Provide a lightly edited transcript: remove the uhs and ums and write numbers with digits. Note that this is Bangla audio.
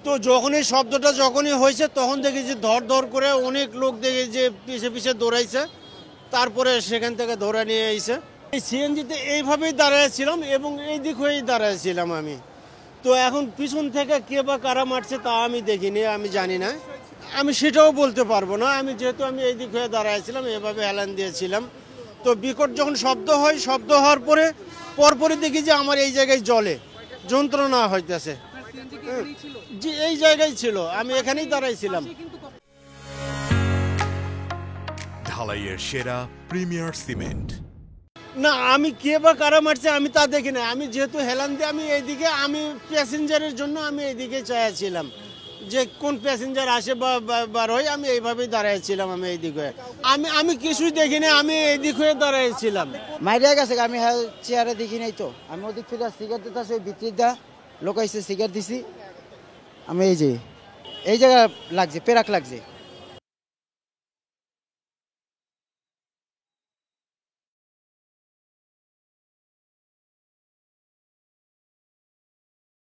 তো যখনই শব্দটা হয়েছে তখন দেখি যে ধর ধর করে অনেক লোক দেখি যে পিছে পিছে দৌড়াইছে, তারপরে সেখান থেকে ধরে নিয়ে এসে এই সিএনজিতে এইভাবেই দাঁড়াইছিলাম এবং এই দিক হয়েই দাঁড়াইছিলাম আমি। তো এখন পিছন থেকে কে বা কারা মারছে তা আমি দেখিনি, আমি জানি না, আমি সেটাও বলতে পারবো না। আমি যেহেতু এই দিক হয়ে দাঁড়াইছিলাম, এভাবে হেলান দিয়েছিলাম। তো বিকট যখন শব্দ হয়, শব্দ হওয়ার পরে পরপরই দেখি যে আমার এই জায়গায় জ্বলে, যন্ত্রণা হইতেছে। জি, এই জায়গায় ছিল, আমি এখানেই দাঁড়াইছিলাম। ঢালাইয়ের সেরা প্রিমিয়ার সিমেন্ট। না, আমি কে বা কারা মারছে আমি তা দেখি না। আমি যেহেতু হেলান দিয়ে আমি এইদিকে, আমি প্যাসেঞ্জারের জন্য আমি এইদিকে চাইছিলাম যে কোন প্যাসেঞ্জার আসে বা বার হয়, আমি এইভাবেই দাঁড়াইছিলাম। আমি এইদিকে আমি কিছুই দেখি না, আমি এইদিক হয়ে দাঁড়াইছিলাম। মাইরিয়া গেছে, আমি চেয়ারে দেখি নাই। তো আমি ওদিক থেকে সিগারেট দিতে আসি, ভিতরে দা লোক আইসে, সিগারেট দিছি। আমি এই জায়গা লাগছে, পেরাক লাগছে।